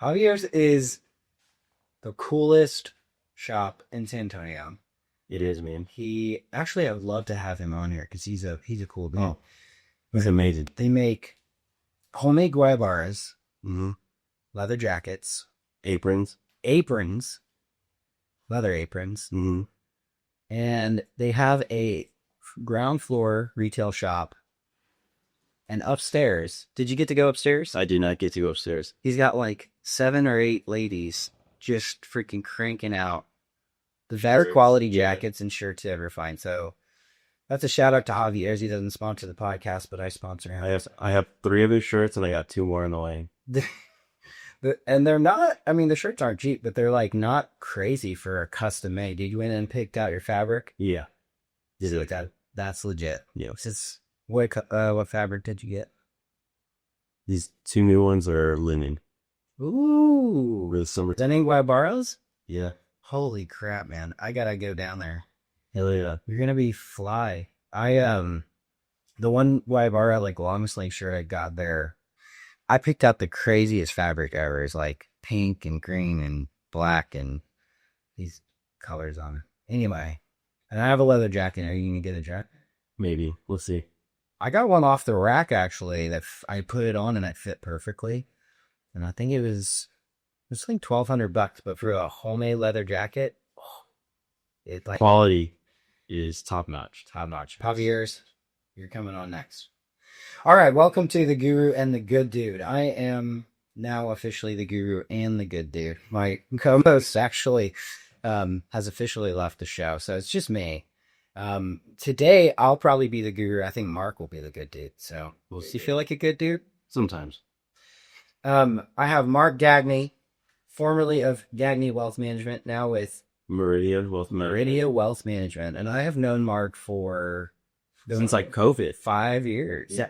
Javier's is the coolest shop in San Antonio. It is, man. He actually, I would love to have him on here because he's a cool dude. Oh, it's amazing. They make homemade guayabars, Mm-hmm. leather jackets, Aprons. aprons, leather aprons, Mm-hmm. and they have a ground floor retail shop. And upstairs, did you get to go upstairs? I did not get to go upstairs. He's got like 7 or 8 ladies just freaking cranking out the better quality jackets and shirts you ever find. So that's a shout out to Javier's. He doesn't sponsor the podcast, but I sponsor him. I have 3 of his shirts and I got 2 more on the way. And they're not, I mean, the shirts aren't cheap, but they're like not crazy for a custom made. Did you went and picked out your fabric? Yeah. Did you look at it? That's legit. Yeah. What fabric did you get? These 2 new ones are linen. Ooh. For the summer. Denning Guaybaros? Yeah. Holy crap, man. I gotta go down there. Hell yeah. You're gonna be fly. The one Guaybara, like long sleeve shirt I got there, I picked out the craziest fabric ever. It's like pink and green and black and these colors on it. Anyway, and I have a leather jacket. Are you gonna get a jacket? Maybe. We'll see. I got one off the rack actually that I put it on and it fit perfectly. And I think it was like $1,200, but for a homemade leather jacket, it like Quality is top notch. top notch. Javier's, you're coming on next. All right, welcome to the Guru and the Good Dude. I am now officially the Guru and the Good Dude. My co-host actually has officially left the show, so it's just me. Today I'll probably be the Guru. I think Mark will be the Good Dude. So, does he feel like a good dude? Sometimes. I have Marc Gagni, formerly of Gagni Wealth Management, now with Maridea Wealth Management, and I have known Mark for since like COVID. 5 years. Yeah.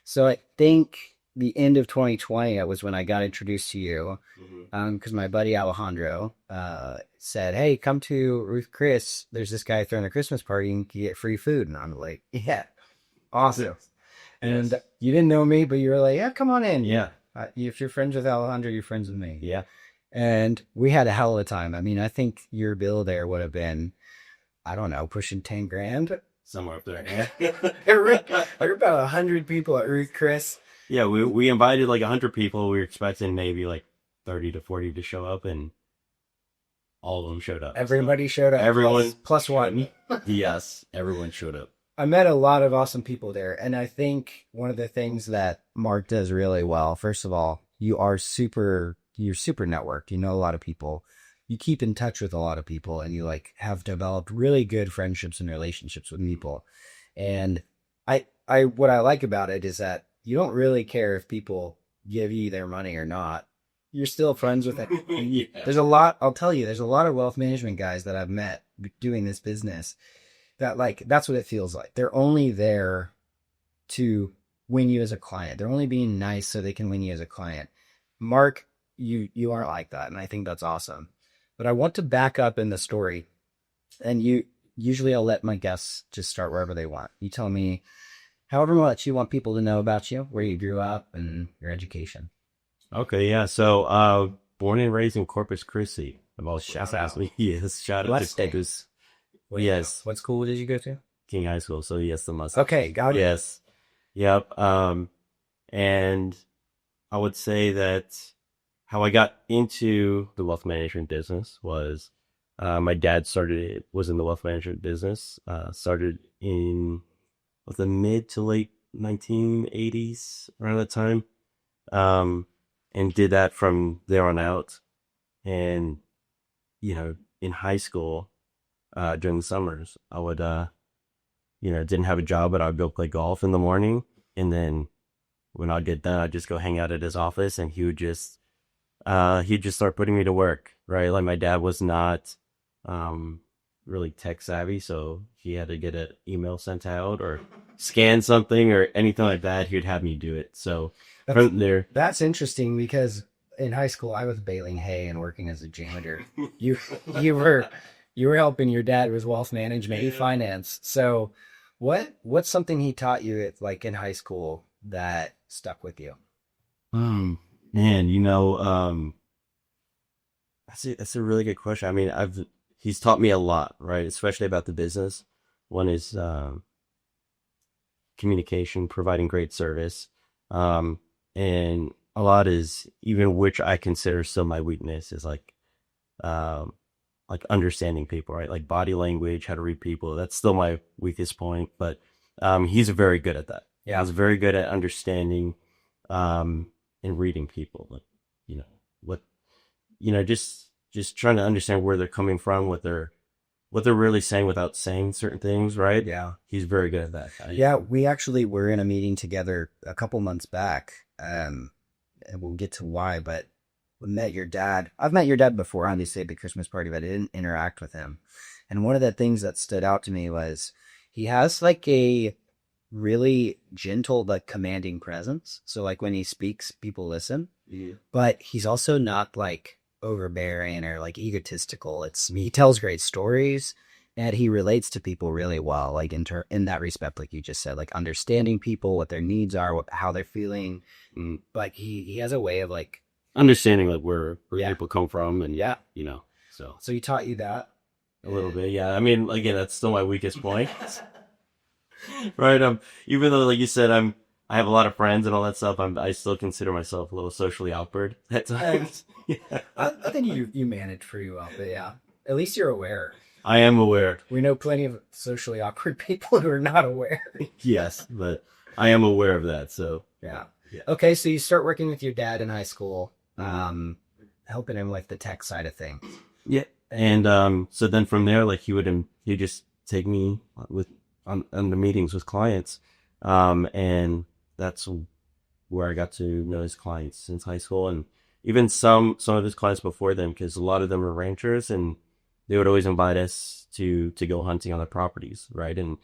So I think the end of 2020 was when I got introduced to you, Mm-hmm. because my buddy Alejandro said, "Hey, come to Ruth Chris. There's this guy throwing a Christmas party and you can get free food." And I'm like, "Yeah, awesome." And Yes. you didn't know me, but you were like, "Yeah, come on in." Yeah. If you're friends with Alejandro, you're friends with me. Yeah. And we had a hell of a time. I mean, I think your bill there would have been, I don't know, pushing 10 grand. Somewhere up there. Like about 100 people at Ruth Chris. Yeah, we invited like 100 people. We were expecting maybe like 30 to 40 to show up, and all of them showed up. Everybody showed up. Everyone plus one. Yes, everyone showed up. I met a lot of awesome people there. And I think one of the things that Mark does really well, first of all, you're super networked. You know a lot of people. You keep in touch with a lot of people, and you like have developed really good friendships and relationships with people. And what I like about it is that you don't really care if people give you their money or not. You're still friends with it. Yeah. I'll tell you, there's a lot of wealth management guys that I've met doing this business that like, that's what it feels like. They're only there to win you as a client. They're only being nice so they can win you as a client. Mark, you aren't like that. And I think that's awesome. But I want to back up in the story, and usually I'll let my guests just start wherever they want. You tell me however much you want people to know about you, where you grew up, and your education. Okay, yeah. So, born and raised in Corpus Christi. Shout out to Corpus. Yes. What school did you go to? King High School. So yes, the must. Okay, got it. Yes. Yep. And I would say that how I got into the wealth management business was my dad was in the wealth management business, started in the mid to late 1980s, around that time, and did that from there on out. And, in high school, during the summers, I would, didn't have a job, but I'd go play golf in the morning. And then when I'd get done, I'd just go hang out at his office, and he'd just start putting me to work, right? Like my dad was not really tech savvy, so he had to get an email sent out or scan something or anything like that. He'd have me do it. So from there, that's interesting because in high school I was baling hay and working as a janitor. you were helping your dad with wealth management, finance. So what's something he taught you like in high school that stuck with you? man, That's a really good question. I mean, he's taught me a lot, right? Especially about the business. One is communication, providing great service, and a lot is even which I consider still my weakness is um, like understanding people, right? Like body language, how to read people. That's still my weakest point, but he's very good at that. Yeah. He's very good at understanding and reading people. Like, you know, what just trying to understand where they're coming from, what they're really saying without saying certain things, right? Yeah. He's very good at that. Yeah, we actually were in a meeting together a couple months back, and we'll get to why, but we met your dad. I've met your dad before, obviously, at the Christmas party, but I didn't interact with him. And one of the things that stood out to me was he has like a really gentle but commanding presence. So like when he speaks, people listen. Yeah. But he's also not like overbearing or like egotistical. He tells great stories and he relates to people really well. Like in that respect, like you just said, like understanding people, what their needs are, how they're feeling. But he has a way of like Understanding like where Yeah. people come from, and Yeah. so he taught you that. a little bit, yeah. I mean, again, that's still my weakest point, right? Even though, like you said, I have a lot of friends and all that stuff. I still consider myself a little socially awkward at times. Yeah. I think you managed pretty well, but yeah, at least you're aware. I am aware, We know plenty of socially awkward people who are not aware. yes, but I am aware of that. So Yeah. Yeah. Okay, so you start working with your dad in high school, helping him with the tech side of things. yeah, and so then from there, like he just take me on the meetings with clients, and that's where I got to know his clients since high school, and even some of his clients before them, because a lot of them are ranchers, and they would always invite us to go hunting on their properties, right? And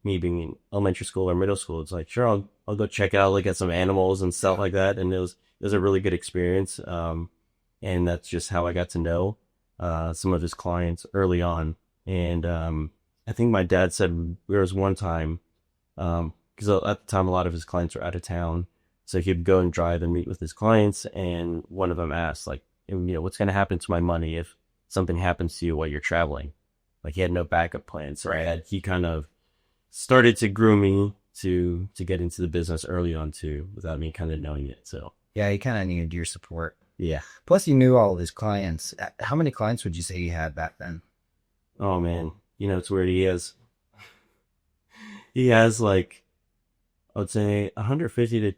me being in elementary school or middle school, it's like, sure, I'll go check out, look at some animals and stuff like that, and it was a really good experience, and that's just how I got to know some of his clients early on, and I think my dad said there was one time, because at the time a lot of his clients were out of town. So he'd go and drive and meet with his clients, and one of them asked, like, what's going to happen to my money if something happens to you while you're traveling? Like, he had no backup plan. So he kind of started to groom me to get into the business early on too, without me kind of knowing it. So Yeah, he kind of needed your support. yeah. Plus, you knew all of his clients. How many clients would you say you had back then? Oh man, it's weird. He has like, I would say 150 to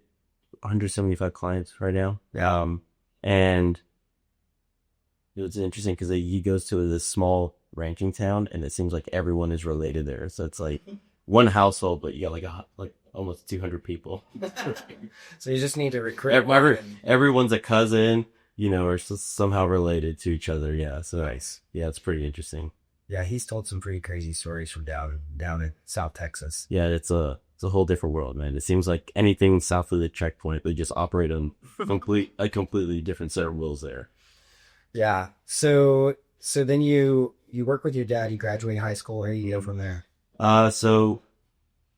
175 clients right now. Yeah. And it was interesting because he goes to this small ranching town, and it seems like everyone is related there. So it's like one household, but you got like almost 200 people. So you just need to recruit. Everyone's a cousin, or somehow related to each other. Yeah. So Nice. yeah, it's pretty interesting. Yeah, he's told some pretty crazy stories from down in South Texas. Yeah, it's a whole different world, man. It seems like anything south of the checkpoint, they just operate on a completely different set of rules there. Yeah. So then you work with your dad. You graduate high school. Where do you go from there? So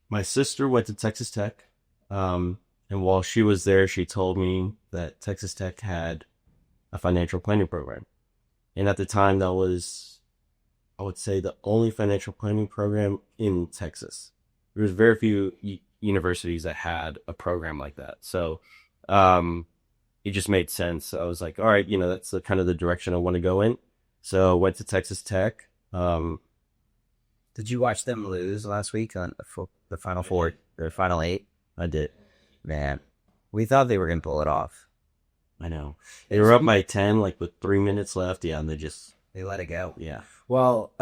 my sister went to Texas Tech, and while she was there, she told me that Texas Tech had a financial planning program, and at the time, that was, I would say, the only financial planning program in Texas. There was very few universities that had a program like that. So, it just made sense. I was like, all right, that's the kind of the direction I want to go in. So went to Texas Tech. Did you watch them lose last week on the Final Four or Final Eight? I did. Man, we thought they were going to pull it off. I know. They were up by 10, like with 3 minutes left. Yeah. And they let it go. Yeah. Well,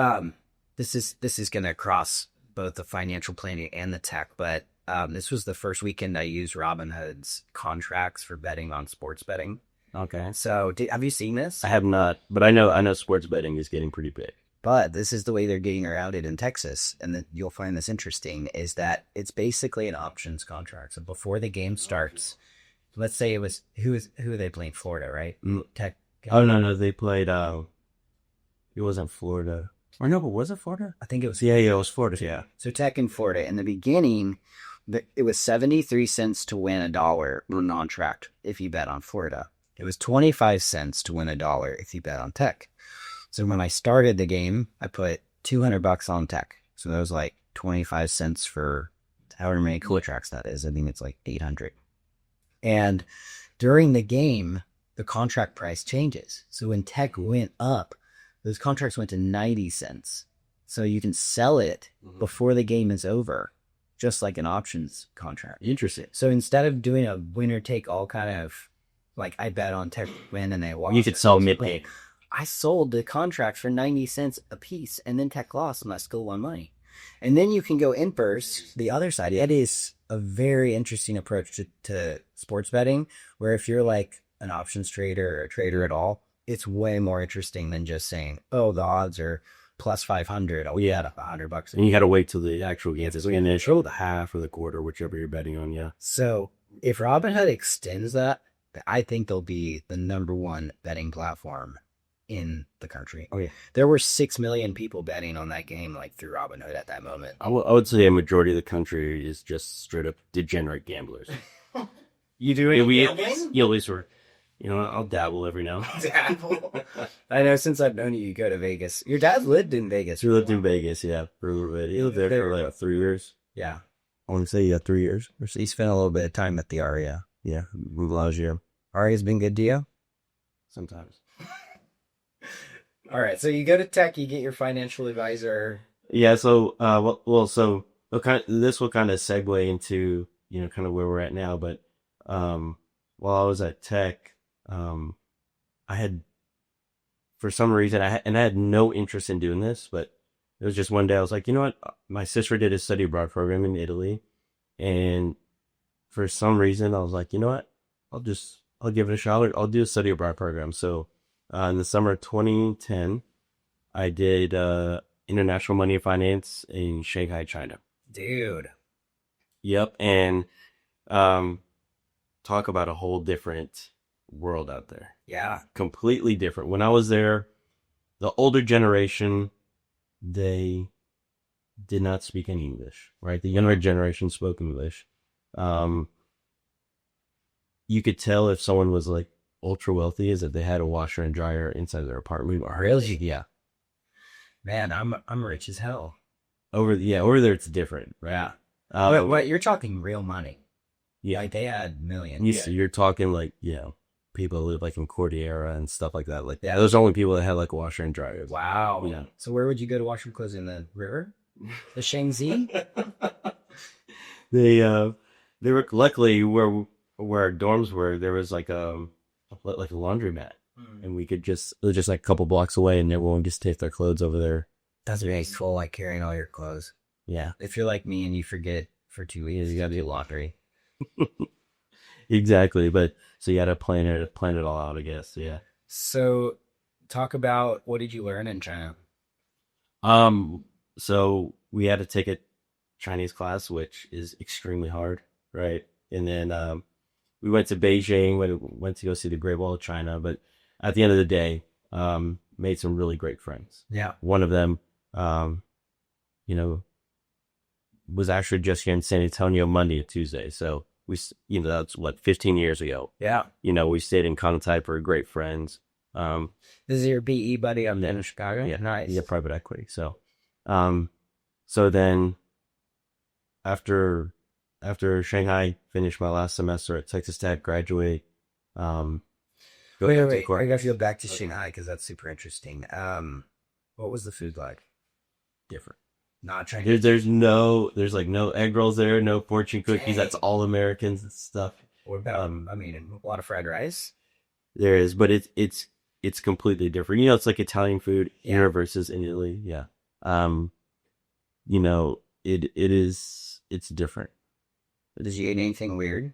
this is going to cross both the financial planning and the tech, but this was the first weekend I used Robinhood's contracts for betting on sports betting. Okay. So have you seen this? I have not, but I know sports betting is getting pretty big. But this is the way they're getting around it in Texas, and then you'll find this interesting, is that it's basically an options contract. So before the game starts, let's say it was who are they playing? Florida, right? Tech. Oh no, they played. It wasn't Florida. Or no, but was it Florida? I think it was. Yeah, it was Florida. Yeah. So Tech in Florida. In the beginning, it was 73 cents to win $1 on contract if you bet on Florida. It was 25 cents to win $1 if you bet on tech. So when I started the game, I put $200 on tech. So that was like 25 cents for however many cool tracks that is. I think it's like 800. And during the game, the contract price changes. So when tech went up, those contracts went to 90 cents. So you can sell it before the game is over, just like an options contract. Interesting. So instead of doing a winner take all kind of, like I bet on tech win and they lost, You could sell mid-pay. I sold the contracts for 90 cents a piece and then tech lost and I still won money. And then you can go inverse the other side. It is a very interesting approach to sports betting, where if you're like an options trader or a trader at all, it's way more interesting than just saying, oh, the odds are plus 500. Oh, yeah, $100. And you got to wait till the actual game is in the show, the half or the quarter, whichever you're betting on. Yeah. So if Robinhood extends that, I think they'll be the number one betting platform in the country. Oh, yeah. There were 6 million people betting on that game, like through Robinhood at that moment. I would say a majority of the country is just straight up degenerate gamblers. You doing gambling? Yeah, at least we're, I'll dabble every now. Dabble. I know since I've known you, you go to Vegas. Your dad lived in Vegas. He lived in Vegas, yeah, for a little bit. He lived there for like 3 years. Yeah. I want to say, 3 years. He spent a little bit of time at the Aria. Yeah, last year. Aria's been good to you? Sometimes. All right, so you go to tech, you get your financial advisor. Yeah, so, this will kind of segue into, kind of where we're at now. But while I was at tech, I had, for some reason, I had no interest in doing this, but it was just one day I was like, you know what? My sister did a study abroad program in Italy, and for some reason I was like, you know what? I'll give it a shot. I'll do a study abroad program. So in the summer of 2010, I did international money and finance in Shanghai, China. Dude. Yep, and talk about a whole different world out there. Yeah. Completely different. When I was there, the older generation, they did not speak any English, right? The younger generation spoke English. You could tell if someone was like ultra wealthy is that they had a washer and dryer inside their apartment. Really? Yeah. Man, I'm rich as hell. Over there it's different, right? Yeah. What you're talking real money? Yeah, like they had millions. You're talking like people live like in Cordillera and stuff like that. Like those are only people that had like washer and dryer. Wow. Yeah. So where would you go to wash your clothes, in the river? The Shangzi? They were luckily where our dorms were. There was like a laundromat, and we could it was just like a couple blocks away, and everyone would just take their clothes over there. That's wasteful, like carrying all your clothes. Yeah. If you're like me and you forget for 2 weeks, you gotta do laundry. Exactly, but so you had to plan it all out, I guess. Yeah. So, talk about what did you learn in China? So we had to take a Chinese class, which is extremely hard, right? And then we went to Beijing, went to go see the Great Wall of China, but at the end of the day, made some really great friends. Yeah. One of them, was actually just here in San Antonio Monday and Tuesday. So we, that's 15 years ago. Yeah. We stayed in contact. We're great friends. This is your BE buddy up in Chicago? Yeah. Nice. Yeah, private equity. So, so then after Shanghai, finished my last semester at Texas Tech, graduate. Wait. I gotta go back to Shanghai because that's super interesting. What was the food like? Different. Not Chinese. There's no egg rolls there, no fortune cookies. Dang. That's all Americans and stuff. What about, a lot of fried rice? There is, but it's completely different. It's like Italian food here versus in Italy. Yeah. It's different. Did you eat anything weird?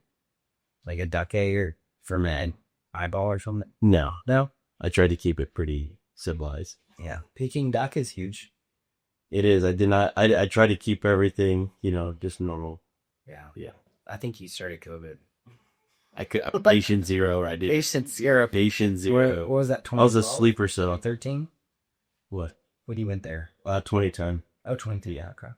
Like a duck egg or fermented eyeball or something? No. I tried to keep it pretty civilized. Yeah. Peking duck is huge. It is. I did not. I try to keep everything, just normal. Yeah. Yeah. I think you started COVID. I could. Patient zero. I did. Patient zero. What was that? 2012? I was a sleeper cell. 13. What? When you went there? 2010. Oh, 22. Yeah. Okay.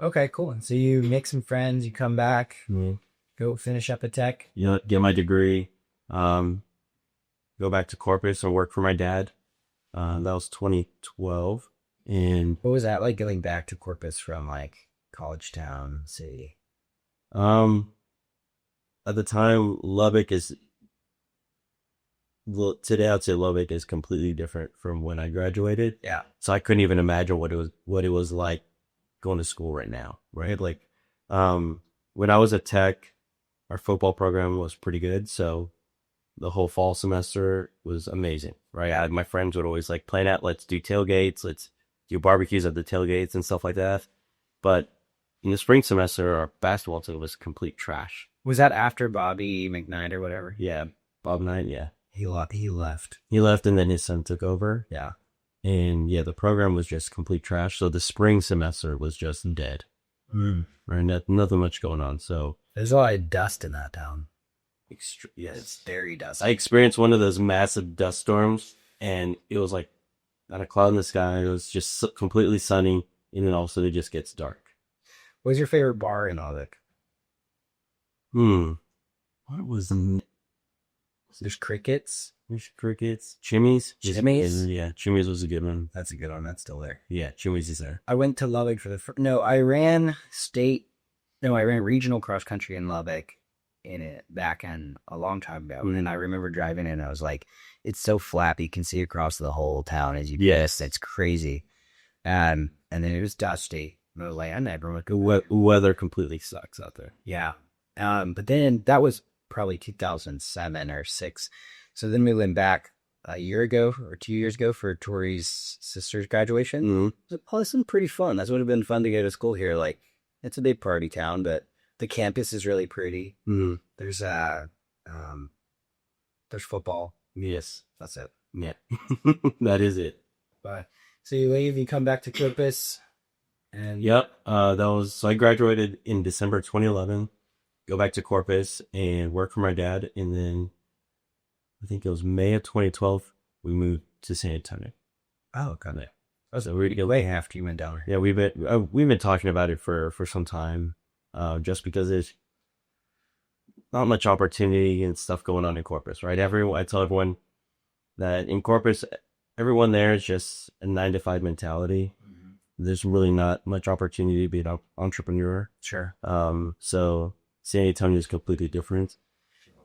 Okay. Cool. And so you make some friends. You come back. Mm-hmm. Go finish up at tech. Get my degree. go back to Corpus and work for my dad. That was 2012. And What was that like going back to Corpus from like college town city? um, at the time, today I'd say Lubbock is completely different from when I graduated. Yeah. So I couldn't even imagine what it was like going to school right now, right? Like, when I was at Tech, our football program was pretty good. So the whole fall semester was amazing, right? My friends would always like plan out, let's do tailgates, let's do barbecues at the tailgates and stuff like that. But in the spring semester, our basketball team was complete trash. Was that after Bobby McKnight or whatever? Yeah, Bob Knight, yeah. He left. He left and then his son took over. Yeah. And yeah, the program was just complete trash. So the spring semester was just dead. Right? Nothing much going on. So There's a lot of dust in that town. yes, It's very dusty. I experienced one of those massive dust storms, and it was like not a cloud in the sky. It was just completely sunny, and then all of a sudden it just gets dark. What was your favorite bar in Lubbock? What was There's Crickets. There's Crickets? Chimmy's? Chimmy's? Yeah, Chimmy's was a good one. That's a good one. That's still there. Yeah, Chimmy's is there. I went to Lubbock for the first. No, I ran regional cross country in Lubbock in it back in a long time ago. Mhm. And I remember driving in and I was like, it's so flat, you can see across the whole town as you Yes. pass. It's crazy. And then it was dusty. And I was like, I never went. The weather completely sucks out there. Yeah. But then that was probably 2007 or six. So then we went back a year ago or 2 years ago for Tori's sister's graduation. Mm-hmm. It was probably some pretty fun. That's would have been fun to go to school here. Like, it's a big party town, but the campus is really pretty. Mm-hmm. There's football. Yes. That's it. Yeah. That is it. But so you leave, you come back to Corpus, and Yep. So I graduated in December 2011. Go back to Corpus and work for my dad, and then I think it was May of 2012 we moved to San Antonio. oh, okay. Yeah. So we Way after you went down there. Yeah, we've been talking about it for some time, just because there's not much opportunity and stuff going on in Corpus, right? I tell everyone that in Corpus, everyone there is just a 9 to 5 mentality. There's really not much opportunity to be an entrepreneur. Sure. So San Antonio is completely different.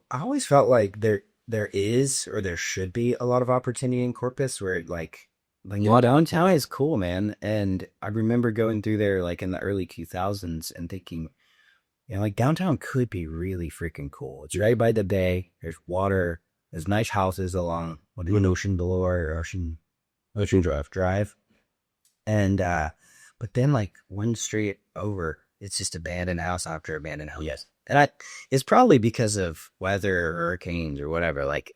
I always felt like there is or there should be a lot of opportunity in Corpus where like downtown is cool, man. And I remember going through there like in the early 2000s and thinking, like downtown could be really freaking cool. It's right by the bay. There's water. There's nice houses along Ocean Below or Ocean Drive. And but then like one street over, it's just abandoned house after abandoned house. Yes. And it's probably because of weather or hurricanes or whatever. Like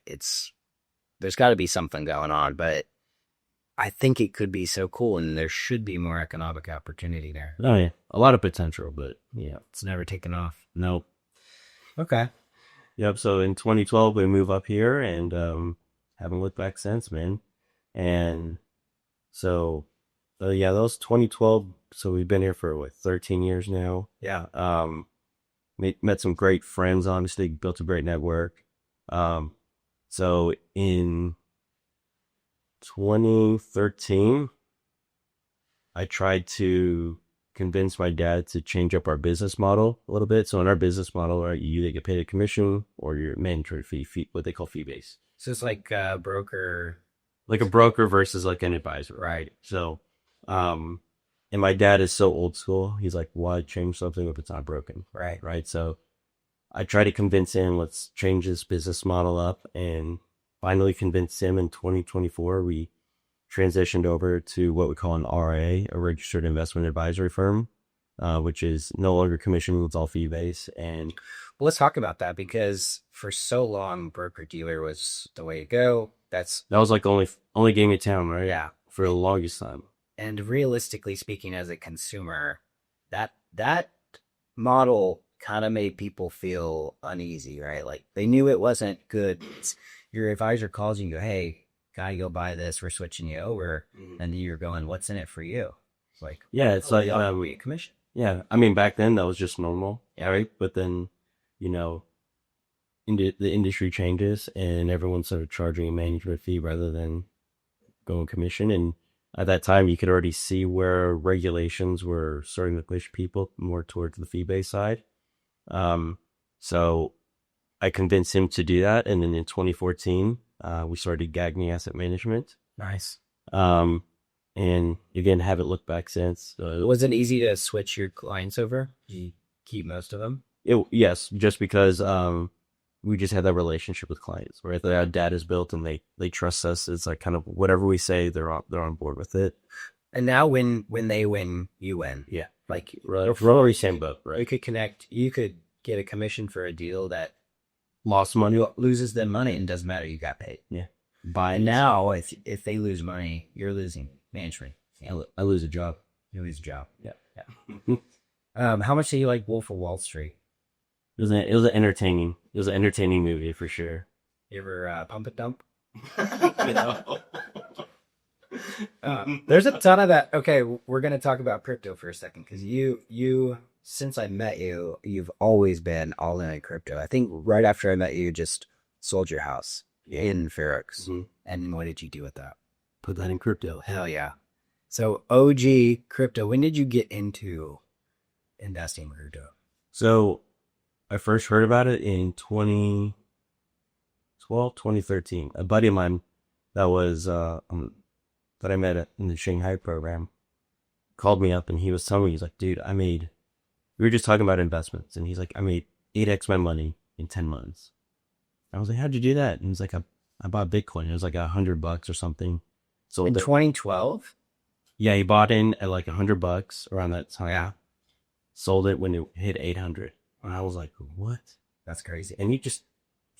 there's got to be something going on, but I think it could be so cool and there should be more economic opportunity there. Oh yeah, a lot of potential, but yeah, It's never taken off. nope. Okay. Yep. So in 2012 we move up here and haven't looked back since, man. And so yeah, that was 2012. So we've been here for 13 years now. Yeah. Met some great friends, honestly, built a great network. So in 2013, I tried to convince my dad to change up our business model a little bit. So in our business model, right, you either get paid a commission or your mandatory fee, what they call fee base. So it's like a broker. Like a broker versus like an advisor. Right. So, and my dad is so old school. He's like, why change something if it's not broken? Right. Right. So I try to convince him, let's change this business model up, and finally convinced him in 2024. We transitioned over to what we call an RIA, a registered investment advisory firm, which is no longer commission, it's all fee based. And Well, let's talk about that because for so long, broker dealer was the way to go. that was like the only game in town, right? Yeah. For the longest time. And realistically speaking, as a consumer, that model kind of made people feel uneasy, right? Like they knew it wasn't good. Your advisor calls you and go, hey, gotta go buy this. We're switching you over. And you're going, what's in it for you? It's like, Yeah, it's like we commission. yeah. I mean, back then that was just normal, right? But then, the industry changes and everyone started charging a management fee rather than going commission. And at that time, you could already see where regulations were starting to push people more towards the fee-based side. Um, so I convinced him to do that. And then in 2014, we started Gagni Asset Management. Nice. Um, and again, haven't looked back since. Was it easy to switch your clients over? Did you keep most of them? Yes, just because we just had that relationship with clients, right? Our data is built and they trust us. It's like kind of whatever we say, they're on board with it. And now when they win, you win. Yeah, Like we're already same boat, you right? could connect. You could get a commission for a deal that Lost money. loses them money and doesn't matter. You got paid. Yeah. And now if they lose money, you're losing management. I lose a job. You lose a job. Yeah. Yeah. How much do you like Wolf of Wall Street? It was an entertaining movie for sure. You ever pump and dump? You know? There's a ton of that. Okay, we're gonna talk about crypto for a second because you since I met you, you've always been all in on crypto. I think right after I met you, you just sold your house in Fair Oaks. Mm-hmm. And what did you do with that? Put that in crypto. Hell yeah! So OG crypto. When did you get into investing in crypto? So I first heard about it in 2013. A buddy of mine that was that I met in the Shanghai program called me up and he was telling me, he's like, dude, we were just talking about investments. And he's like, I made 8x my money in 10 months. I was like, how'd you do that? And he's like, I bought Bitcoin. It was like $100 or something. So In 2012? yeah, he bought in at like $100 around that time. Yeah. Sold it when it hit 800. And I was like, what? That's crazy. And he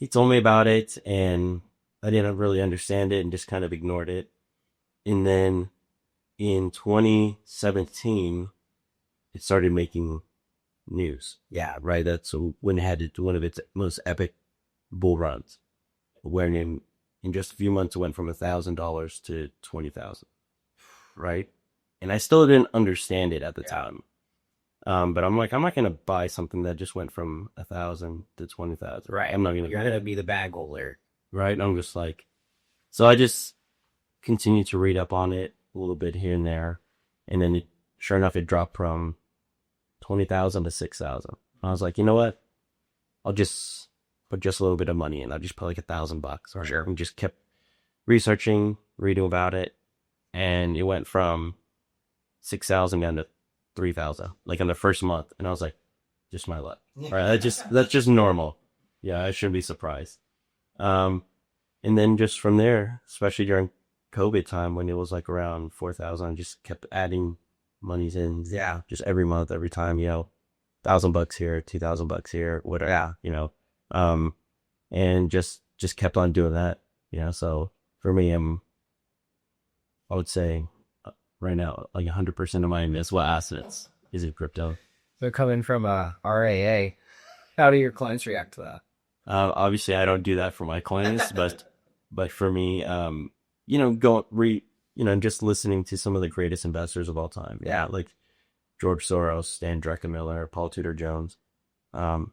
told me about it and I didn't really understand it and just kind of ignored it. And then in 2017, it started making news. Yeah. Right. That's when it had one of its most epic bull runs, where in just a few months it went from $1,000 to 20,000. Right. And I still didn't understand it at the time. But I'm like, I'm not going to buy something that just went from 1,000 to 20,000. Right. I'm not going to. You're going to be the bag holder. Right. And I'm just like, so I just continued to read up on it a little bit here and there. And then sure enough, it dropped from 20,000 to 6,000. I was like, you know what? I'll just put just a little bit of money in. I'll just put like $1,000. Right? Sure. And just kept researching, reading about it. And it went from 6,000 down to 3,000, like in the first month. And I was like, just my luck. All right. That's just normal. Yeah. I shouldn't be surprised. And then just from there, especially during COVID time when it was like around 4,000, I just kept adding monies in. Yeah. Just every month, every time, $1,000 here, $2,000 here, whatever. Yeah. And just kept on doing that. So for me, I would say right now, like 100% of my investable assets is in crypto. So coming from a RAA, how do your clients react to that? Obviously I don't do that for my clients, but for me, just listening to some of the greatest investors of all time. Yeah. Like George Soros, Stan Druckenmiller, Paul Tudor Jones. A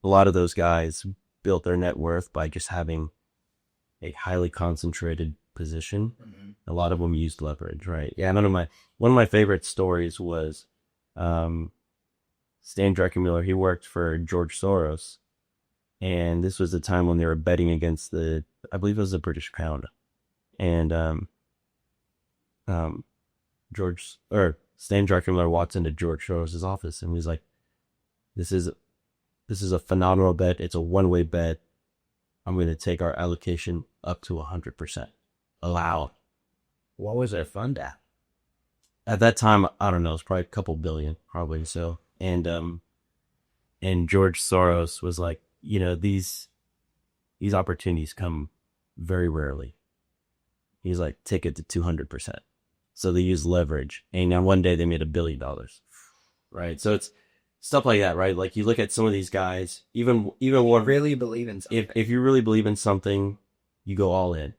lot of those guys built their net worth by just having a highly concentrated position. Mm-hmm. A lot of them used leverage, right? Yeah. One of my favorite stories was, Stan Druckenmiller. He worked for George Soros. And this was the time when they were betting against I believe it was the British pound. And, Stan Druckenmiller walks into George Soros' office and he's like, this is a phenomenal bet. It's a one-way bet. I'm going to take our allocation up to 100%. Allow. What was their fund at? At that time, I don't know. It's probably a couple billion, probably so. And George Soros was like, these opportunities come very rarely. He's like, take it to 200%. So they use leverage. And then one day they made $1 billion. Right. So it's stuff like that, right? Like you look at some of these guys, even one really believe in something. If you really believe in something, you go all in.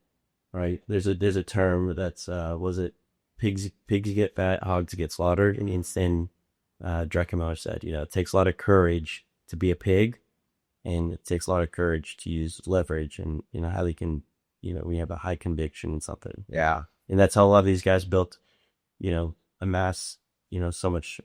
Right. There's a term that's, was it pigs get fat, hogs get slaughtered. And Druckenmiller said, it takes a lot of courage to be a pig and it takes a lot of courage to use leverage, and how they can, we have a high conviction in something. Yeah. And that's how a lot of these guys built, amass, so much,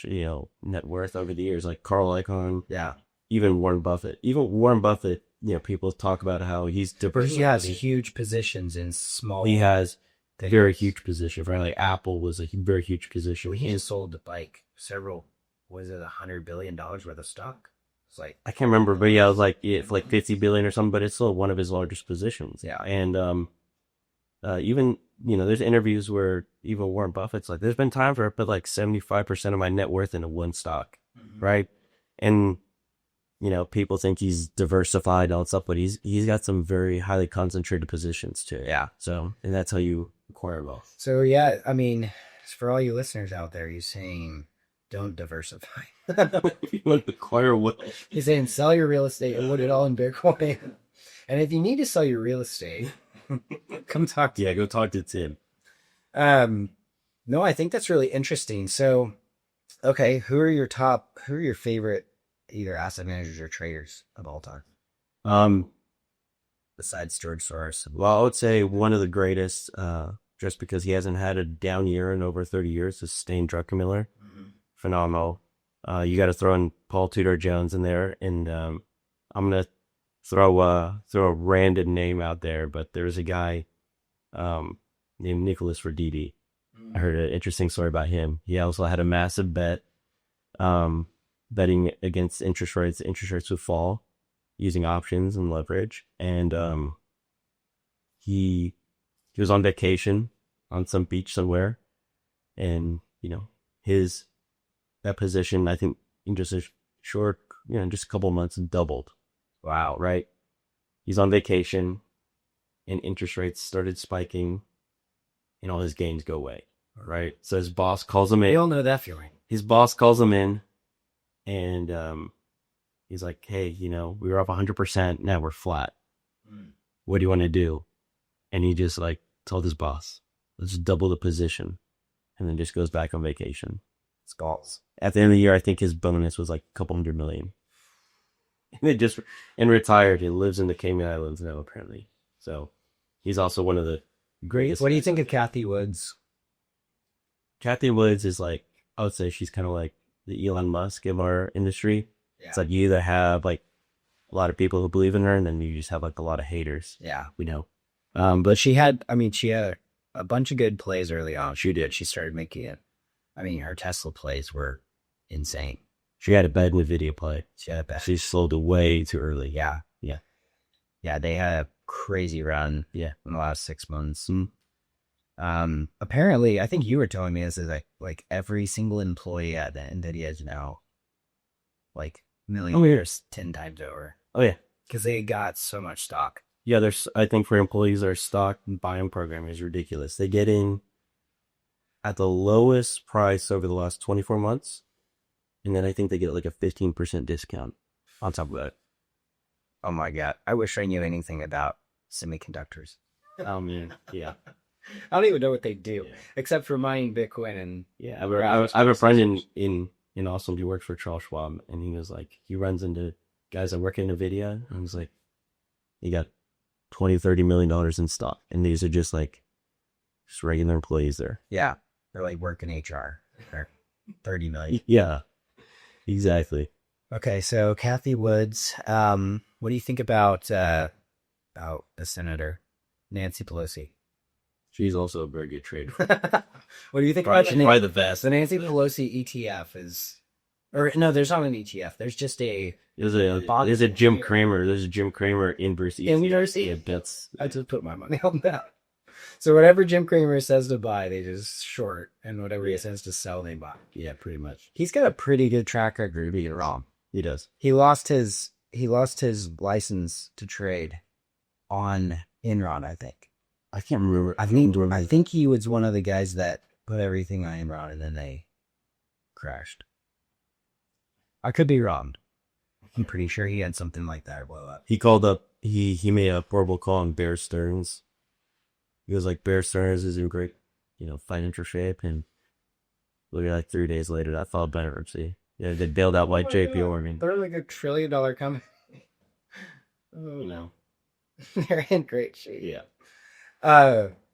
net worth over the years, like Carl Icahn, Yeah. even Warren Buffett. Even Warren Buffett, people talk about how he's He has huge positions in small. He has things. very huge position, right? Like Apple was a very huge position. He just sold like several, was it $100 billion worth of stock? It's like, I can't remember, but yeah, it was like, like 50 billion or something, but it's still one of his largest positions. Yeah. And, even, there's interviews where even Warren Buffett's like, there's been time for it, but like 75% of my net worth into one stock, right? And, people think he's diversified and all that stuff, but he's got some very highly concentrated positions too. yeah. So, and that's how you acquire wealth. So yeah, I mean, for all you listeners out there, he's saying don't diversify. You want to acquire wealth. He's saying sell your real estate and put it all in Bitcoin. And if you need to sell your real estate, come talk to Yeah, go talk to Tim. No, I think that's really interesting. So, okay, who are your favorite either asset managers or traders of all time? Besides George Soros. Well, I would say one of the greatest, just because he hasn't had a down year in over 30 years, is Stan Druckenmiller. Phenomenal. You got to throw in Paul Tudor Jones in there, and I'm gonna throw a random name out there, but there's a guy named Nicholas Roditi. I heard an interesting story about him. He also had a massive bet, betting against interest rates. Interest rates would fall using options and leverage. And he was on vacation on some beach somewhere, and that position, I think, in just a short, just a couple of months, doubled. Wow. Right? He's on vacation, and interest rates started spiking, and all his gains go away. Right? So his boss calls him in. We all know that feeling. His boss calls him in, and he's like, hey, we were up 100%. Now we're flat. What do you want to do? And he just told his boss, let's double the position, and then just goes back on vacation. Skulls. At the end of the year, I think his bonus was like a couple $100 million. And retired. He lives in the Cayman Islands now, apparently. So he's also one of the greatest. What do you think of Cathie Woods? Cathie Woods is I would say she's kind of like the Elon Musk of our industry. Yeah. It's like you either have a lot of people who believe in her, and then you just have a lot of haters. Yeah. We know. But she had a bunch of good plays early on. She did. She started making it. Her Tesla plays were insane. She had a bad NVIDIA play. She sold it way too early. Yeah. Yeah. Yeah, they had a crazy run in the last 6 months. Apparently, I think you were telling me this is like every single employee at the NVIDIA is now millionaires 10 times over. Oh, yeah. Because they got so much stock. Yeah, I think for employees, their stock buying program is ridiculous. They get in at the lowest price over the last 24 months. And then I think they get a 15% discount on top of that. Oh my God. I wish I knew anything about semiconductors. Oh man. Yeah. I don't even know what they do except for mining Bitcoin and I have a friend in Austin who works for Charles Schwab, and he was he runs into guys that work in NVIDIA, and he's he got $20-30 million in stock, and these are just regular employees there. Yeah. They're working HR. They're 30 million. Yeah. Exactly. Okay, so Cathie Woods, what do you think about the senator, Nancy Pelosi? She's also a very good trader. What do you think about probably the best? The Nancy Pelosi ETF is, or no, there's not an ETF. There's just there's a Jim Cramer. There's a Jim Cramer inverse ETF. Inverse ETF. Yeah, I just put my money on that. So whatever Jim Cramer says to buy, they just short, and whatever he says to sell, they buy. Yeah, pretty much. He's got a pretty good track record of being wrong. He does. He lost his license to trade on Enron, I think. I can't remember. I think he was one of the guys that put everything on Enron, and then they crashed. I could be wrong. I'm pretty sure he had something like that blow up. He called up. He made a horrible call on Bear Stearns. He was Bear Stearns is in great, financial shape, and literally 3 days later, that filed bankruptcy. Yeah, they bailed out Oh like my JP God. Morgan. They're like $1 trillion company. Oh You no. know. They're in great shape. Yeah.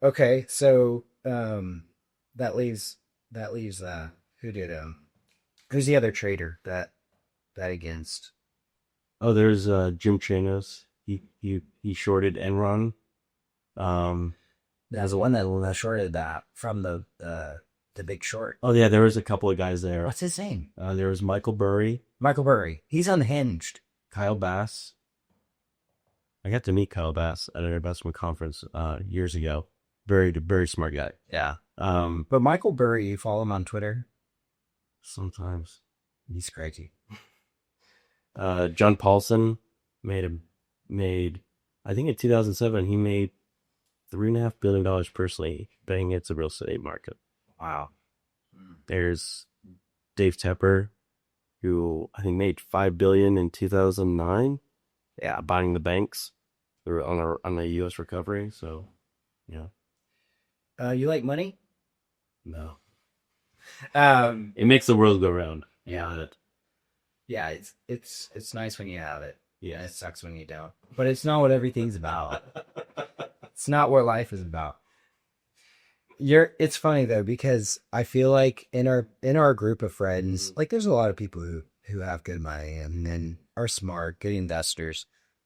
Okay, so that leaves who did who's the other trader that against? Oh, there's Jim Chanos. He shorted Enron. Um. That's the one that shorted that from the Big Short. Oh yeah, there was a couple of guys there. What's his name? There was Michael Burry, Michael Burry. He's unhinged. Kyle Bass. I got to meet Kyle Bass at an investment conference years ago. Very smart guy. Yeah. Um. But Michael Burry, you follow him on Twitter? Sometimes. He's crazy. John Paulson made I think in 2007 he made $3.5 billion personally betting it's a real estate market. Wow. There's Dave Tepper, who I think made $5 billion in 2009. Yeah. Buying the banks. They were on the U.S. recovery. So, yeah. You like money? No. Um, It makes the world go round. Yeah. Yeah, it's nice when you have it. Yeah. And it sucks when you don't. But it's not what everything's about. It's not what life is about. It's funny though, because I feel like in our group of friends, like there's a lot of people who have good money and then are smart, good investors.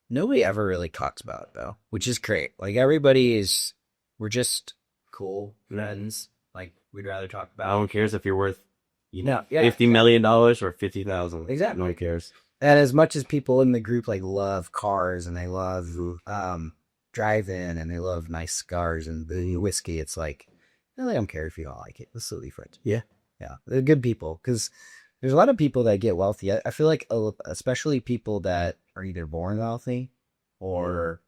Nobody ever really talks about it though, which is great. Like we're just cool friends. Like we'd rather talk No about. one cares if you're worth, No, yeah, $50 million or 50,000. Exactly. No one cares. And as much as people in the group like love cars and they love drive-in and they love nice cigars and the whiskey, it's like, no, they don't care if you all like it. Let's still be friends. Yeah. Yeah, they're good people because there's a lot of people that get wealthy. I feel like especially people that are either born wealthy or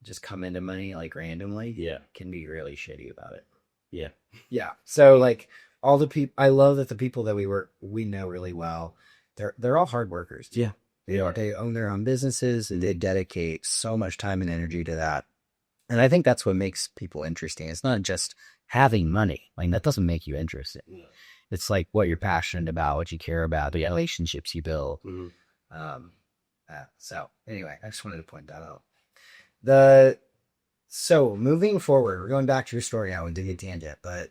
just come into money like randomly. Yeah. Can be really shitty about it. Yeah. Yeah. So like all the people, I love that the people that we know really well, they're all hard workers. Yeah. They own their own businesses and they dedicate so much time and energy to that. And I think that's what makes people interesting. It's not just having money. Like that doesn't make you interested. Yeah. It's like what you're passionate about, what you care about, the relationships you build. Mm-hmm. So anyway, I just wanted to point that out. So moving forward, we're going back to your story now and did a tangent, but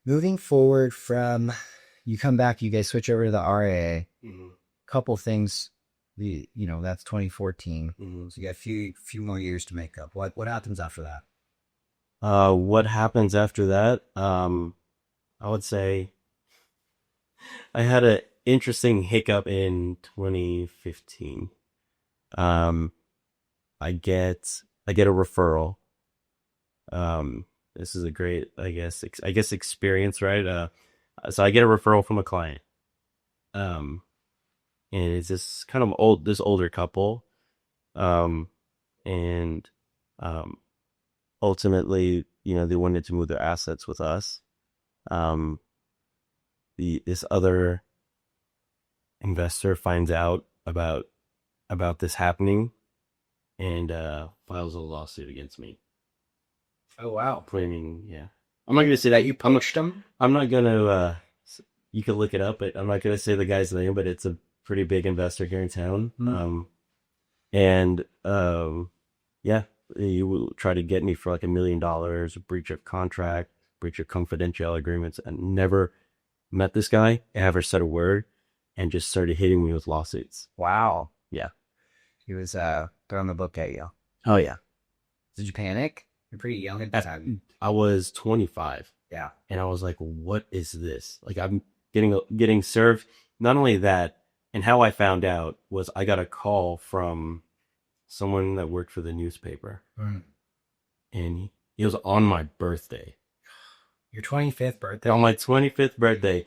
moving forward from you come back, you guys switch over to the RAA. Mm-hmm. Couple things, that's 2014. Mm-hmm. So you got a few more years to make up. What happens after that? What happens after that? I would say I had an interesting hiccup in 2015. I get a referral. This is a great, I guess experience, right? So I get a referral from a client. And it's this kind of older couple. And ultimately, they wanted to move their assets with us. This other investor finds out about this happening and files a lawsuit against me. Oh wow! Claiming, yeah, I'm not gonna say that you punched him. I'm not gonna. You can look it up, but I'm not gonna say the guy's name. But it's a pretty big investor here in town. Yeah, he will try to get me for like $1 million, breach of contract, breach of confidential agreements, and never met this guy, ever said a word, and just started hitting me with lawsuits. Wow. Yeah. He was throwing the book at you. Oh yeah. Did you panic? You're pretty young at the time. I was 25. Yeah. And I was like, what is this? Like I'm getting served. Not only that, and how I found out was I got a call from someone that worked for the newspaper. Mm. And he was on my birthday. Your 25th birthday? On my 25th birthday.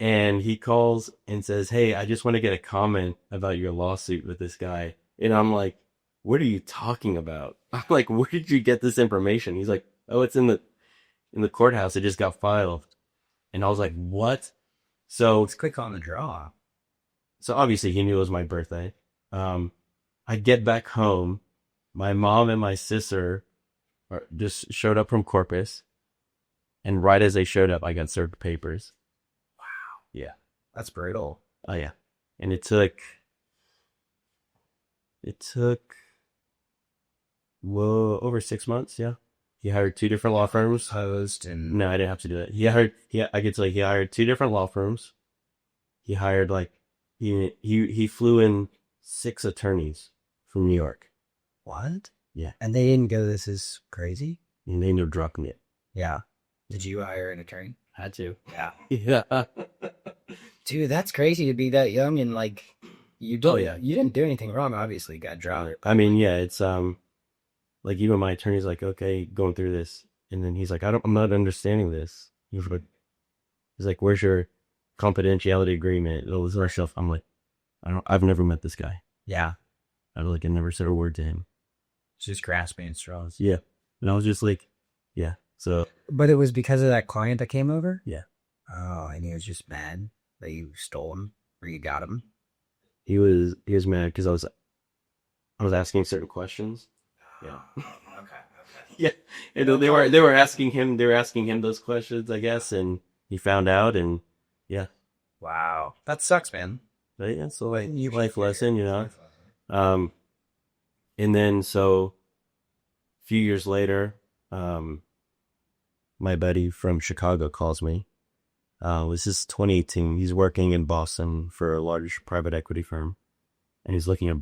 And he calls and says, hey, I just want to get a comment about your lawsuit with this guy. And I'm like, what are you talking about? I'm like, where did you get this information? He's like, oh, it's in the courthouse. It just got filed. And I was like, what? So let's click on the draw. So obviously he knew it was my birthday. I get back home. My mom and my sister just showed up from Corpus. And right as they showed up, I got served papers. Yeah. That's brutal. Oh yeah. And it took well over 6 months. Yeah. He hired two different law firms. Post and No, I didn't have to do it. I could tell you, he hired two different law firms. He hired like, he flew in 6 attorneys from New York. what? Yeah. And they didn't go, this is crazy? And they knew drug me. Yeah. Did you hire an attorney? Had to. Yeah. Yeah. Dude, that's crazy to be that young and like you don't. Oh, yeah. You didn't do anything wrong. Obviously, got dropped. I mean, yeah, it's like even my attorney's like, okay, going through this, and then he's like, I'm not understanding this. He's like, where's your confidentiality agreement? All this other stuff. I'm like, I've never met this guy. Yeah, I never said a word to him. it's just grasping at straws. Yeah, and I was just like, yeah. So, But it was because of that client that came over. yeah, Oh, and he was just mad that you stole him or you got him. he was mad because I was asking certain questions. Yeah. Okay. Yeah, and they were asking him those questions, I guess, and he found out, and yeah. Wow, that sucks, man. But yeah, so like life lesson, you know. And then so a few years later, my buddy from Chicago calls me. This is 2018. He's working in Boston for a large private equity firm, and they're looking at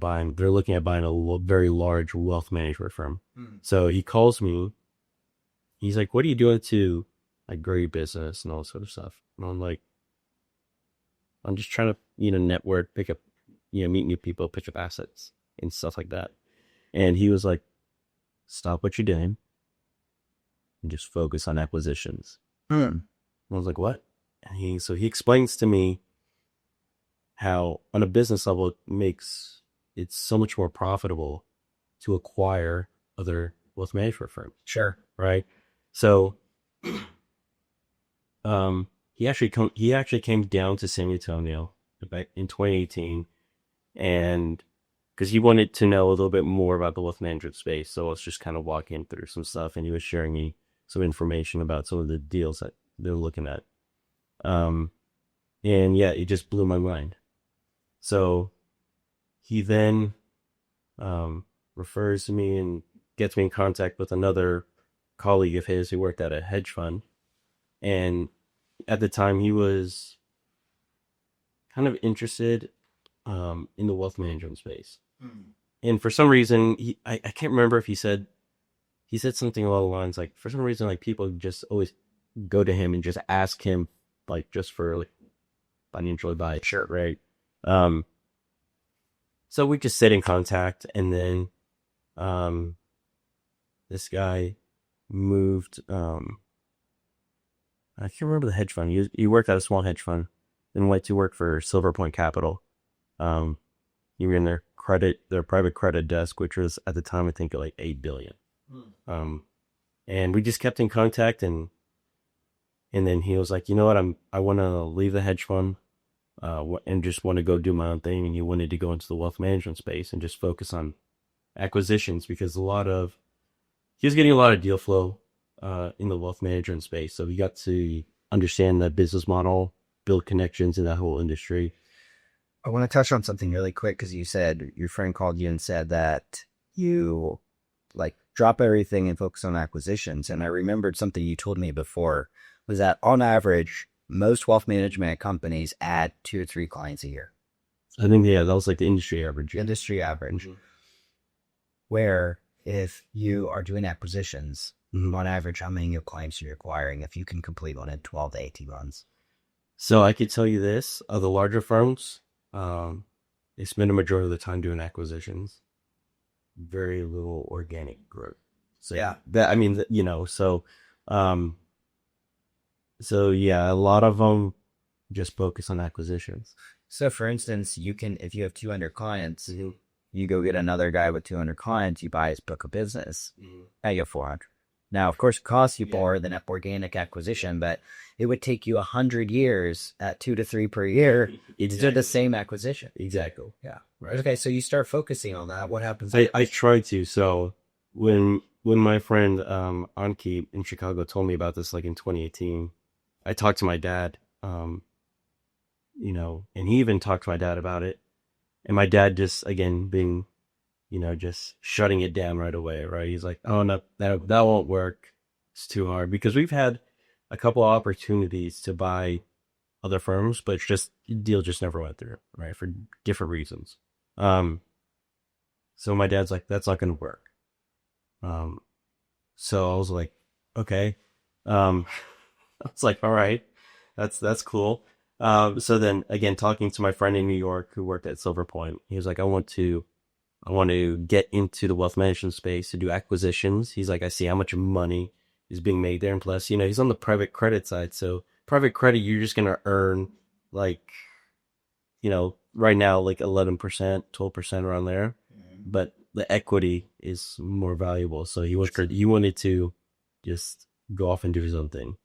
buying a very large wealth management firm. So he calls me. He's like, "What are you doing to like grow your business and all sort of stuff?" And I'm like, "I'm just trying to, network, pick up, meet new people, pick up assets and stuff like that." And he was like, "Stop what you're doing and just focus on acquisitions." And I was like, "What?" And he explains to me how on a business level it's so much more profitable to acquire other wealth management firms. Sure. Right. So he actually came down to San Antonio back in 2018, and because he wanted to know a little bit more about the wealth management space. So I was just kind of walking through some stuff, and he was sharing me some information about some of the deals that they're looking at. And yeah, it just blew my mind. So he then refers to me and gets me in contact with another colleague of his who worked at a hedge fund. And at the time, he was kind of interested in the wealth management space. And for some reason, I can't remember if he said something along the lines like, for some reason, like people just always go to him and just ask him, like, just for like financial advice. Sure. Right. So we just stayed in contact, and then this guy moved. I can't remember the hedge fund. He worked at a small hedge fund, then went to work for Silver Point Capital. You were in their private credit desk, which was at the time I think like $8 billion. And we just kept in contact, and then he was like, you know what, I want to leave the hedge fund, and just want to go do my own thing. And he wanted to go into the wealth management space and just focus on acquisitions, because he was getting a lot of deal flow in the wealth management space. So he got to understand the business model, build connections in that whole industry. I want to touch on something really quick, because you said your friend called you and said that you like drop everything and focus on acquisitions. And I remembered something you told me before was that on average, most wealth management companies add 2 or 3 clients a year. I think, yeah, that was like the industry average. Industry average. Where if you are doing acquisitions, on average, how many new clients are you acquiring if you can complete one in 12 to 18 months? So I could tell you this, of the larger firms, they spend a majority of the time doing acquisitions. Very little organic growth. So yeah, so yeah, a lot of them just focus on acquisitions. So for instance, if you have 200 clients, you go get another guy with 200 clients, you buy his book of business, now you have 400. Now, of course, it costs you more than an organic acquisition, but it would take you 100 years at 2 to 3 per year to do the same acquisition. Exactly. Yeah. Right. Okay, so you start focusing on that. What happens? I try to. So when my friend Anki in Chicago told me about this, like in 2018, I talked to my dad, and he even talked to my dad about it. And my dad just, again, being, just shutting it down right away, right? He's like, oh, no, that won't work. It's too hard because we've had a couple of opportunities to buy other firms, but it's just, the deal just never went through, right? For different reasons. Um, so my dad's like, that's not going to work. Um, so I was like, okay. Um, I was like, all right, that's cool. So then again, talking to my friend in New York who worked at Silver Point, he was like, I want to get into the wealth management space to do acquisitions. He's like, I see how much money is being made there. And plus, he's on the private credit side. So private credit, you're just going to earn like, right now, like 11%, 12% around there. But the equity is more valuable. So he wanted to just go off and do his own thing.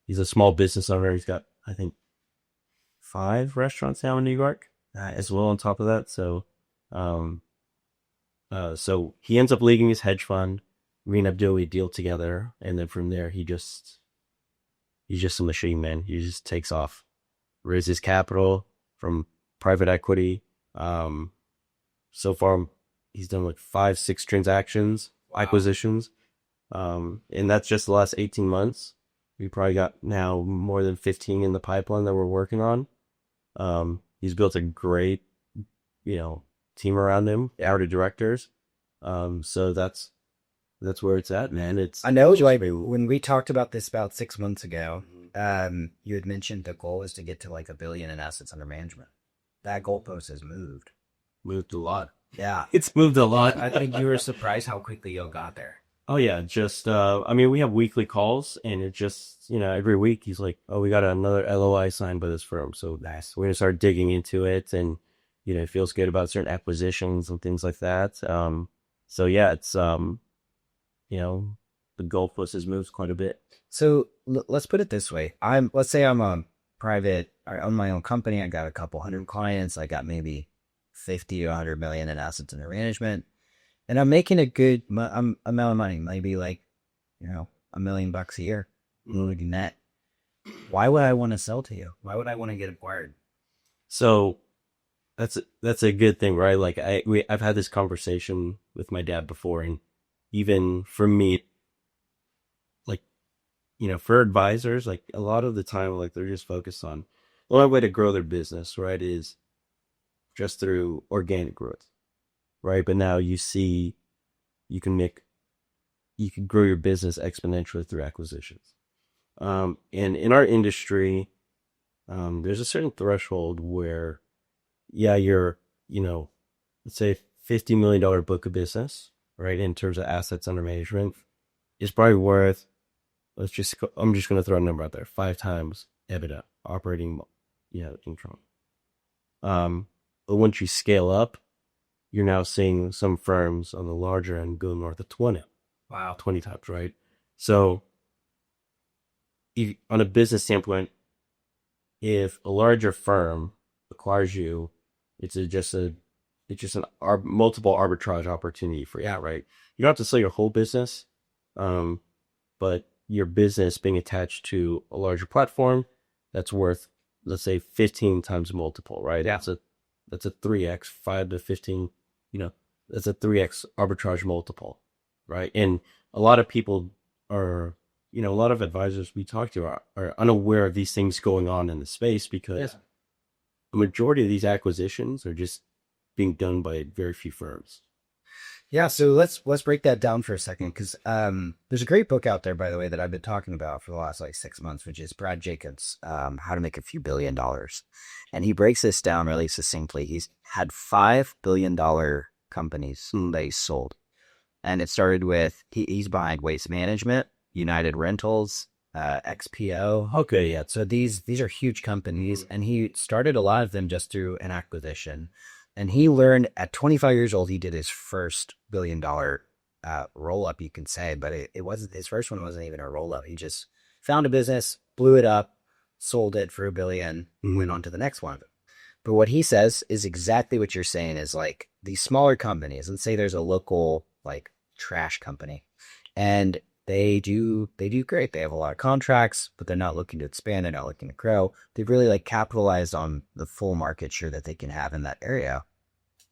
He's a small business owner. He's got, I think, 5 restaurants now in New York, as well on top of that. Um, so he ends up leaving his hedge fund. We end up doing a deal together, and then from there, he's just a machine, man. He just takes off, raises capital from private equity. So far, he's done like 5, 6 transactions, acquisitions, and that's just the last 18 months. We probably got now more than 15 in the pipeline that we're working on. He's built a great, team around him, board of directors. So that's where it's at, man. I know, Joy, when we talked about this about 6 months ago, you had mentioned the goal is to get to like $1 billion in assets under management. That goalpost has moved a lot. Yeah. It's moved a lot. I think you were surprised how quickly you got there. Oh yeah, just we have weekly calls, and it just every week he's like, oh, we got another LOI signed by this firm, so nice. We're gonna start digging into it, and it feels good about certain acquisitions and things like that. So yeah, it's the goalpost has moved quite a bit. So let's put it this way: let's say I'm a private, I own my own company. I got a couple hundred clients. I got maybe 50 or 100 million in assets under management. And I'm making a good amount of money, maybe like, $1 million a year, net. Why would I want to sell to you? Why would I want to get acquired? So that's a good thing, right? Like I've had this conversation with my dad before, and even for me, like, for advisors, like a lot of the time, like they're just focused on the only way to grow their business, right, is just through organic growth. Right. But now you see you can grow your business exponentially through acquisitions. And in our industry, there's a certain threshold where, yeah, you're, let's say $50 million book of business, right, in terms of assets under management is probably worth, I'm just going to throw a number out there, 5 times EBITDA, operating, income. But once you scale up, you're now seeing some firms on the larger end go north of 20. Wow. 20 times, right? So on a business standpoint, if a larger firm acquires you, it's just an multiple arbitrage opportunity for you, right? You don't have to sell your whole business, but your business being attached to a larger platform that's worth, let's say, 15 times multiple, right? Yeah. That's a 3x, 5 to 15. That's a 3x arbitrage multiple, right? And a lot of people a lot of advisors we talk to are unaware of these things going on in the space because the majority of these acquisitions are just being done by very few firms. Yeah, so let's break that down for a second, because there's a great book out there, by the way, that I've been talking about for the last 6 months, which is Brad Jacobs' How to Make a Few $1 Billion. And he breaks this down really succinctly. He's had $5 billion companies that he sold. And it started with, he's behind Waste Management, United Rentals, XPO. Okay, yeah. So these are huge companies, and he started a lot of them just through an acquisition. And he learned at 25 years old, he did his first $1 billion roll up, you can say, but it wasn't, his first one wasn't even a roll up. He just found a business, blew it up, sold it for $1 billion, went on to the next one. But what he says is exactly what you're saying, is like these smaller companies, let's say there's a local like trash company, and they do great. They have a lot of contracts, but they're not looking to expand. They're not looking to grow. They've really like capitalized on the full market share that they can have in that area.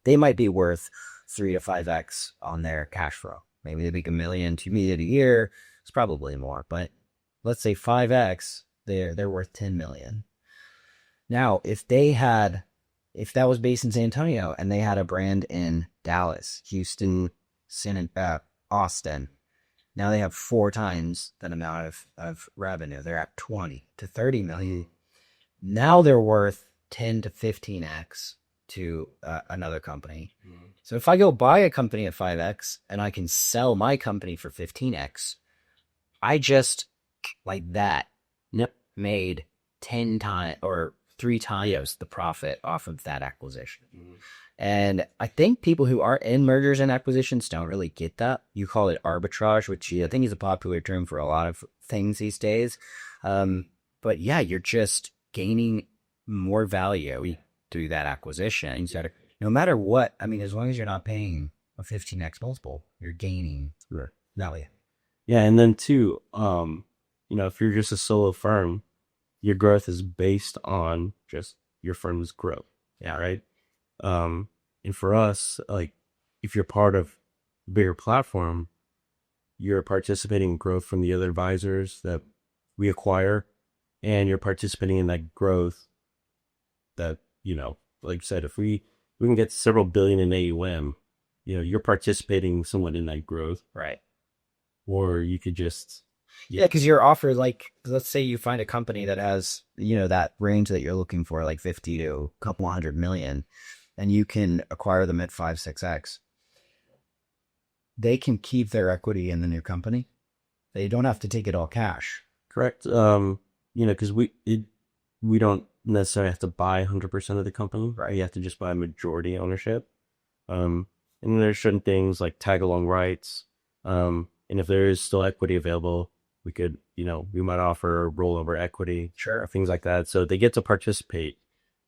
They might be worth 3 to 5x on their cash flow. Maybe they make 1 million, 2 million a year. It's probably more, but let's say 5x, they're worth 10 million. Now, if that was based in San Antonio and they had a brand in Dallas, Houston, Austin, now they have 4 times that amount of revenue. They're at 20 to 30 million. Now they're worth 10 to 15x to another company. So if I go buy a company at 5x and I can sell my company for 15x, I just like that Yep. made 10 times or 3 times the profit off of that acquisition. And I think people who are in mergers and acquisitions don't really get that. You call it arbitrage, which I think is a popular term for a lot of things these days. But yeah, you're just gaining more value through that acquisition. No matter what, I mean, as long as you're not paying a 15x multiple, you're gaining value. Yeah, and then too, if you're just a solo firm, your growth is based on just your firm's growth. Yeah. Right. And for us, like if you're part of a bigger platform, you're participating in growth from the other advisors that we acquire, and you're participating in that growth that, like I said, if we can get several billion in AUM, you're participating somewhat in that growth. Right. Or you could just... Yeah, because you're offered, like, let's say you find a company that has, that range that you're looking for, like 50 to a couple 100 million, and you can acquire them at 5, 6x. They can keep their equity in the new company. They don't have to take it all cash. Correct. Because we don't necessarily have to buy 100% of the company. Right. You have to just buy majority ownership. And there's certain things like tag along rights. And if there is still equity available, we could, we might offer rollover equity, Sure, things like that. So they get to participate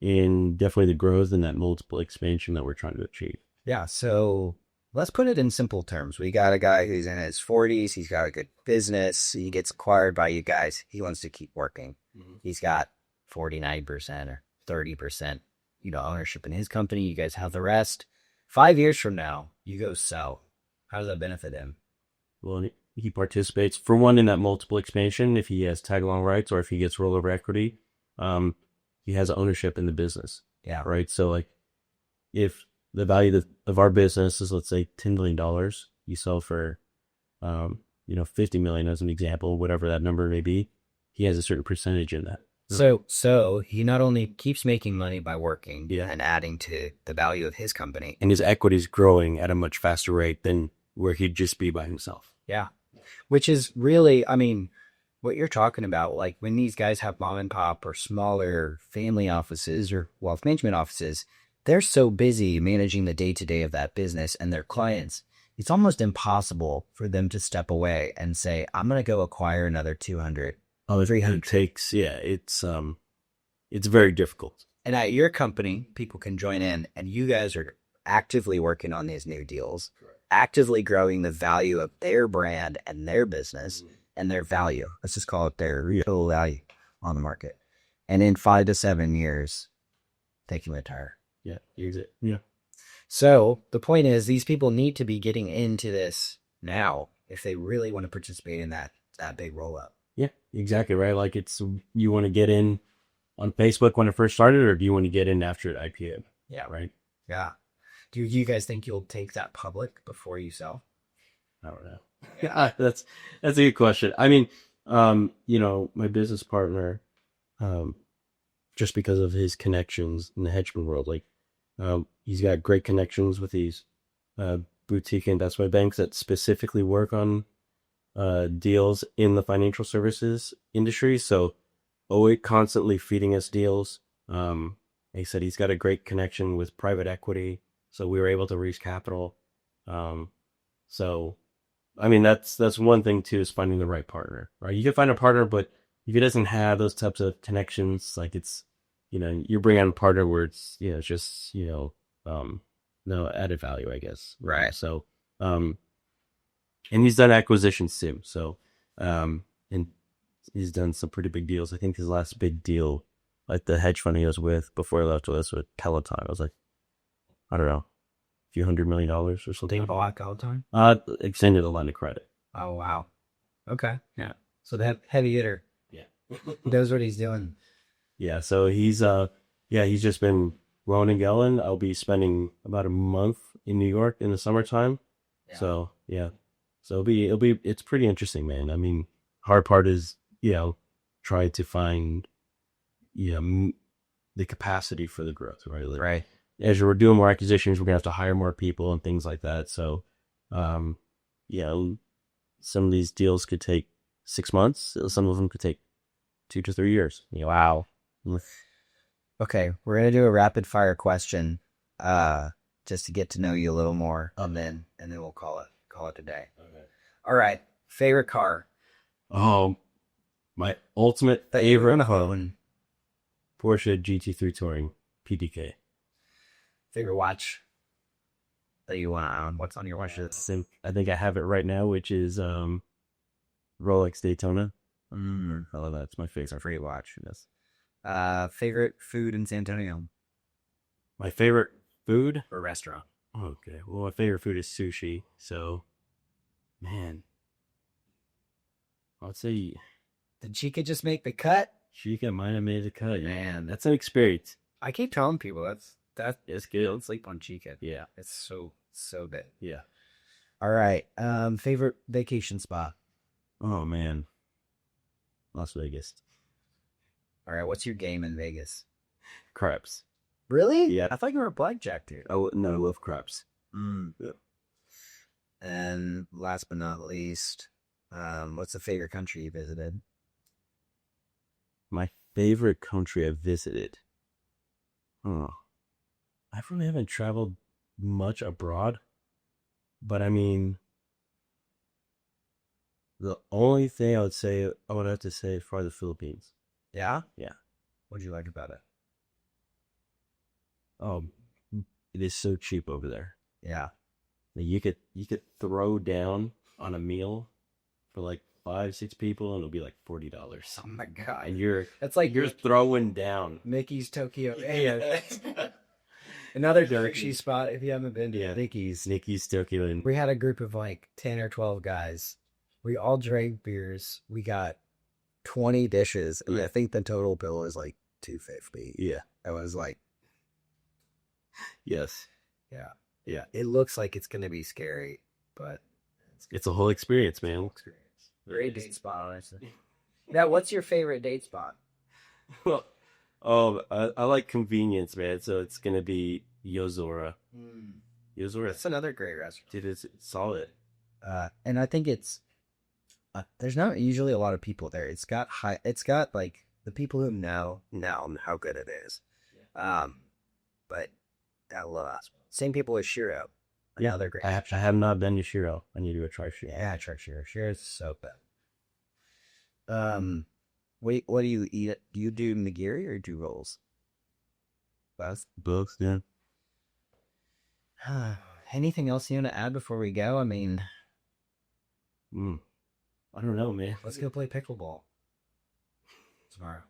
in definitely the growth and that multiple expansion that we're trying to achieve. Yeah. So let's put it in simple terms. We got a guy who's in his 40s. He's got a good business. He gets acquired by you guys. He wants to keep working. Mm-hmm. He's got 49% or 30%, ownership in his company. You guys have the rest. 5 years from now, you go sell. How does that benefit him? Well, he participates, for one, in that multiple expansion if he has tag-along rights or if he gets rollover equity. He has ownership in the business. Yeah. Right? So, like, if the value of our business is, let's say, $10 million, you sell for, 50 million as an example, whatever that number may be, he has a certain percentage in that. So he not only keeps making money by working and adding to the value of his company, and his equity is growing at a much faster rate than where he'd just be by himself. Yeah. Which is really, I mean, what you're talking about, like when these guys have mom and pop or smaller family offices or wealth management offices, they're so busy managing the day-to-day of that business and their clients. It's almost impossible for them to step away and say, I'm going to go acquire another 200. Oh, 300 takes, it's very difficult. And at your company, people can join in, and you guys are actively working on these new deals, actively growing the value of their brand and their business and their value. Let's just call it their real value on the market. And in 5 to 7 years, they can retire. Yeah, use it. Yeah. So the point is, these people need to be getting into this now if they really want to participate in that big roll up. Yeah, exactly right. Like you want to get in on Facebook when it first started, or do you want to get in after it IPO? Yeah. Right. Yeah. Do you guys think you'll take that public before you sell? I don't know. Yeah, that's a good question. I mean, my business partner, just because of his connections in the hedge fund world, like, he's got great connections with these boutique investment banks that specifically work on deals in the financial services industry. So always constantly feeding us deals. He said he's got a great connection with private equity, so we were able to raise capital. So, I mean, that's one thing too, is finding the right partner, right? You can find a partner, but if he doesn't have those types of connections, like it's, you bring on a partner where it's, it's just, no added value, I guess. Right. So, And he's done acquisitions too. So, and he's done some pretty big deals. I think his last big deal, like the hedge fund he was with before he left us with Peloton, I was like, I don't know, a few $100 million or something. Black all the time. Extended a line of credit. Oh wow. Okay. Yeah. So that heavy hitter Yeah. knows what he's doing. Yeah. So he's he's just been rolling and going. I'll be spending about a month in New York in the summertime. Yeah. So yeah. So it's pretty interesting, man. I mean, hard part is, try to find, the capacity for the growth, right? Like, Right. as we're doing more acquisitions, we're gonna have to hire more people and things like that. So, some of these deals could take 6 months. Some of them could take 2 to 3 years. Wow. Okay, we're gonna do a rapid fire question, just to get to know you a little more, and then we'll call it a day. Okay. All right. Favorite car? Oh, my ultimate favorite Porsche Porsche GT3 Touring PDK. Favorite watch that you want to own? What's on your watch list? I think I have it right now, which is Rolex Daytona. I love that. It's my favorite. It's a free watch. Yes. Favorite food in San Antonio? My favorite food or restaurant? Okay. Well, my favorite food is sushi. So, man, I'd say Did Chica just make the cut? Chica might have made the cut. Man, That's an experience. I keep telling people It's good. don't sleep on Chica. Yeah. It's so good. Yeah. All right. Favorite vacation spot? Oh man, Las Vegas. All right. What's your game in Vegas? Craps. Really? Yeah. I thought you were a blackjack dude. Oh no, I love craps. Yeah. And last but not least, what's the favorite country you visited? My favorite country I visited. Oh, I really haven't traveled much abroad, but I mean, the only thing I would have to say is probably the Philippines. Yeah? Yeah. What'd you like about it? Oh, it is so cheap over there. Yeah. You could throw down on a meal for like 5-6 people, and it'll be like $40. Oh my god! And that's like you're throwing down. Mickey's Tokyo. Hey, another Dirkshy spot if you haven't been to Mickey's Tokyo. And we had a group of like 10 or 12 guys. We all drank beers. We got 20 dishes, and I think the total bill was like $250. Yeah, I was like, yes, yeah. It looks like it's gonna be scary, but it's a whole experience, man. Great date spot, honestly. Now, what's your favorite date spot? Well, I like convenience, man. So it's gonna be Yozora. Yozora. That's another great restaurant. Dude, it's solid. And I think it's there's not usually a lot of people there. It's got like the people who know how good it is. But same people with Shiro. Another great. I have not been to Shiro. I need to go try Shiro. Yeah, try Shiro. Shiro's so good. What do you eat? Do you do nigiri or do rolls? Both, yeah. Anything else you want to add before we go? I mean, I don't know, man. Let's go play pickleball tomorrow.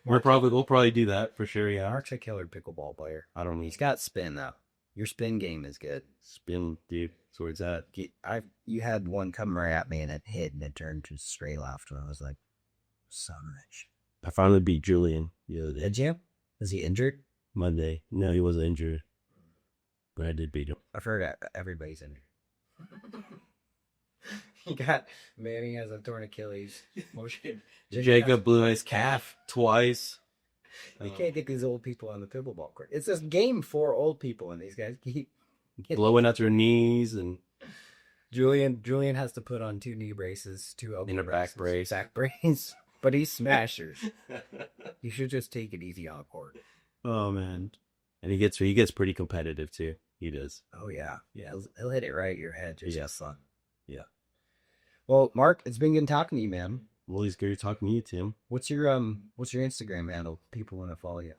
We'll probably do that for sure. Yeah, Mark's a killer pickleball player. I don't know. He's got spin though. Your spin game is good. Spin, dude. So where's that? You had one come right at me and it hit and it turned to straight left. And I was like, son of a bitch. I finally beat Julian the other day. Did you? Was he injured? Monday. No, he wasn't injured. But I did beat him. I've heard everybody's injured. Manny has a torn Achilles. Jacob blew his calf twice. You can't get these old people on the pickleball court. It's this game for old people, and these guys keep blowing out their knees. And Julian has to put on 2 knee braces, 2 elbow in a back brace. But he's smashers. You should just take it easy on court. Oh man, and he gets pretty competitive too. He does. Oh yeah. He'll hit it right at your head. Just fun. Yeah. Well, Mark, it's been good talking to you, man. Well, it's good talking to you, Tim. What's your Instagram handle? People want to follow you.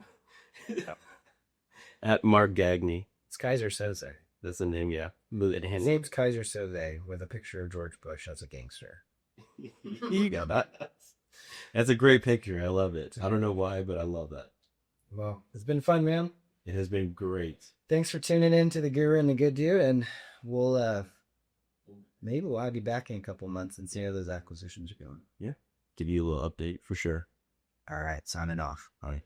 At Marc Gagni. It's Kaiser Soze. That's the name, yeah. His name's Kaiser Soze with a picture of George Bush as a gangster. You got that. That's a great picture. I love it. I don't know why, but I love that. Well, it's been fun, man. It has been great. Thanks for tuning in to the Guru and the Good Dude, and maybe we'll have you back in a couple months and see how those acquisitions are going. Yeah. Give you a little update for sure. All right, signing off. All right.